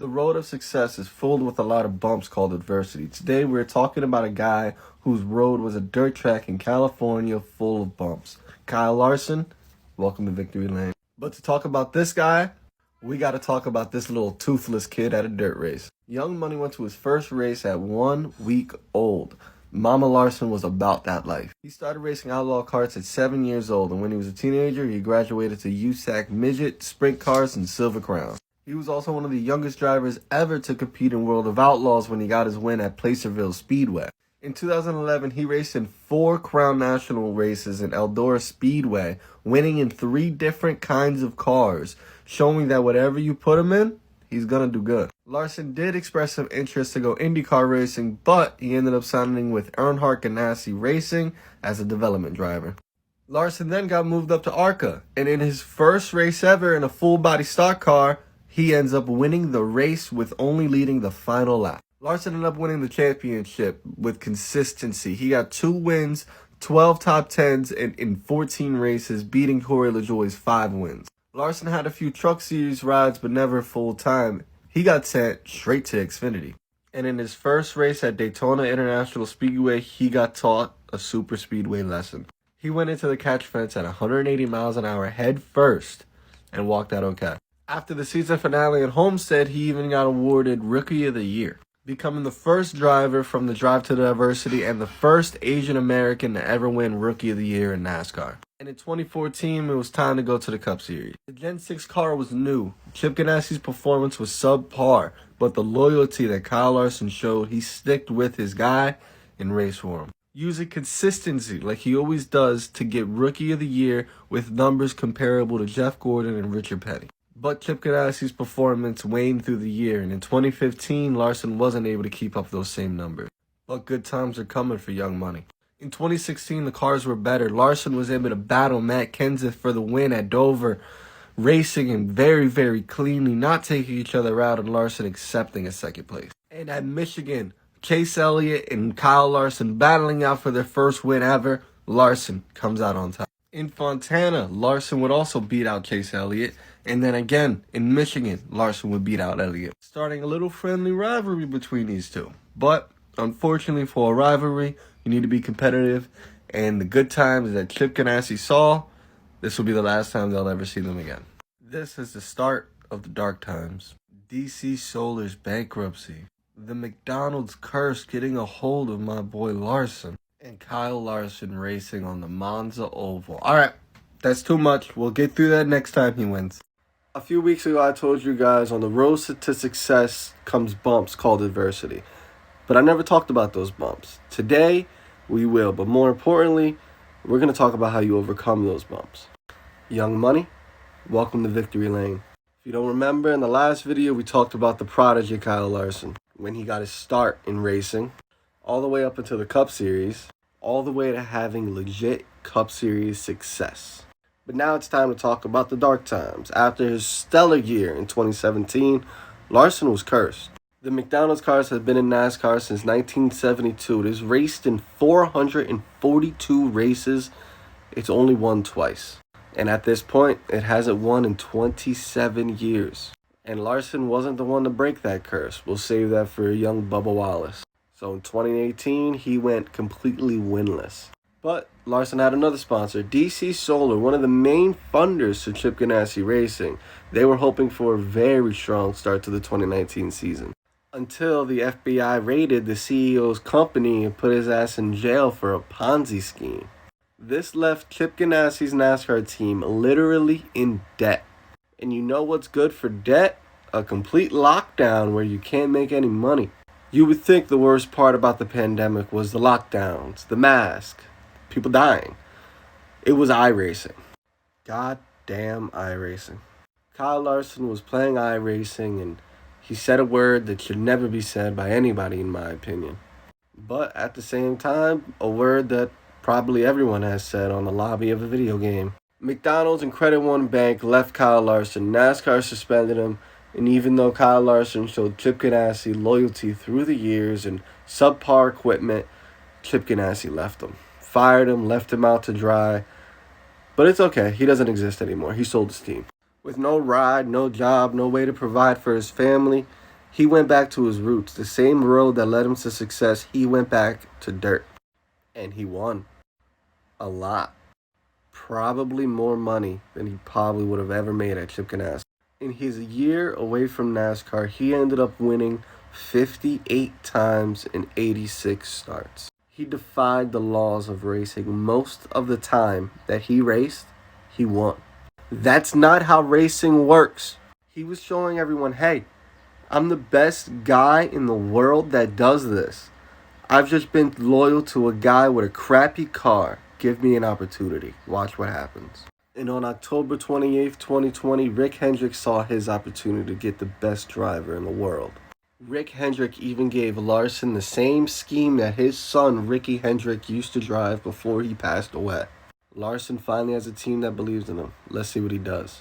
The road of success is filled with a lot of bumps called adversity. Today we're talking about a guy whose road was a dirt track in California full of bumps. Kyle Larson, welcome to Victory Lane. But to talk about this guy, we got to talk about this little toothless kid at a dirt race. Young Money went to his first race at 1 week old. Mama Larson was about that life. He started racing outlaw karts at 7 years old, and when he was a teenager, he graduated to USAC midget, sprint cars, and Silver Crown. He was also one of the youngest drivers ever to compete in World of Outlaws when he got his win at Placerville Speedway. In 2011, he raced in 4 Crown National races in Eldora Speedway, winning in 3 different kinds of cars, showing that whatever you put him in, he's gonna do good. Larson did express some interest to go IndyCar racing, but he ended up signing with Earnhardt Ganassi Racing as a development driver. Larson then got moved up to ARCA, and in his first race ever in a full-body stock car, he ends up winning the race with only leading the final lap. Larson ended up winning the championship with consistency. He got 2 wins, 12 top 10s, and in 14 races, beating Corey LaJoie's 5 wins. Larson had a few Truck Series rides, but never full-time. He got sent straight to Xfinity. And in his first race at Daytona International Speedway, he got taught a super speedway lesson. He went into the catch fence at 180 miles an hour head first and walked out okay. After the season finale at Homestead, he even got awarded Rookie of the Year, becoming the first driver from the Drive to Diversity and the first Asian American to ever win Rookie of the Year in NASCAR. And in 2014, it was time to go to the Cup Series. The Gen 6 car was new. Chip Ganassi's performance was subpar, but the loyalty that Kyle Larson showed, he sticked with his guy and raced for him, using consistency like he always does to get Rookie of the Year with numbers comparable to Jeff Gordon and Richard Petty. But Chip Ganassi's performance waned through the year, and in 2015, Larson wasn't able to keep up those same numbers. But good times are coming for Young Money. In 2016, the cars were better. Larson was able to battle Matt Kenseth for the win at Dover, racing him very, very cleanly, not taking each other out, and Larson accepting a second place. And at Michigan, Chase Elliott and Kyle Larson battling out for their first win ever. Larson comes out on top. In Fontana, Larson would also beat out Chase Elliott. And then again, in Michigan, Larson would beat out Elliott, starting a little friendly rivalry between these two. But unfortunately for a rivalry, you need to be competitive. And the good times that Chip Ganassi saw, this will be the last time they'll ever see them again. This is the start of the dark times. DC Solar's bankruptcy. The McDonald's curse getting a hold of my boy Larson. And Kyle Larson racing on the Monza Oval. Alright, that's too much. We'll get through that next time he wins. A few weeks ago, I told you guys on the road to success comes bumps called adversity. But I never talked about those bumps. Today, we will. But more importantly, we're going to talk about how you overcome those bumps. Young Money, welcome to Victory Lane. If you don't remember, in the last video, we talked about the prodigy Kyle Larson. When he got his start in racing, all the way up until the Cup Series, all the way to having legit Cup Series success. But now it's time to talk about the dark times. After his stellar year in 2017, Larson was cursed. The McDonald's cars have been in NASCAR since 1972. It has raced in 442 races. It's only won twice. And at this point, it hasn't won in 27 years. And Larson wasn't the one to break that curse. We'll save that for young Bubba Wallace. So in 2018, he went completely winless. But Larson had another sponsor, DC Solar, one of the main funders to Chip Ganassi Racing. They were hoping for a very strong start to the 2019 season, until the FBI raided the CEO's company and put his ass in jail for a Ponzi scheme. This left Chip Ganassi's NASCAR team literally in debt. And you know what's good for debt? A complete lockdown where you can't make any money. You would think the worst part about the pandemic was the lockdowns, the mask, people dying. It was iRacing. Goddamn iRacing. Kyle Larson was playing iRacing, and he said a word that should never be said by anybody, in my opinion. But at the same time, a word that probably everyone has said on the lobby of a video game. McDonald's and Credit One Bank left Kyle Larson. NASCAR suspended him. And even though Kyle Larson showed Chip Ganassi loyalty through the years and subpar equipment, Chip Ganassi left him. Fired him, left him out to dry. But it's okay. He doesn't exist anymore. He sold his team. With no ride, no job, no way to provide for his family, He went back to his roots. The same road that led him to success, he went back to dirt. And he won. A lot. Probably more money than he probably would have ever made at Chip Ganassi. In his year away from NASCAR, he ended up winning 58 times in 86 starts. He defied the laws of racing. Most of the time that he raced, he won. That's not how racing works. He was showing everyone, hey, I'm the best guy in the world that does this. I've just been loyal to a guy with a crappy car. Give me an opportunity. Watch what happens. And on October 28th, 2020, Rick Hendrick saw his opportunity to get the best driver in the world. Rick Hendrick even gave Larson the same scheme that his son Ricky Hendrick used to drive before he passed away. Larson finally has a team that believes in him. Let's see what he does.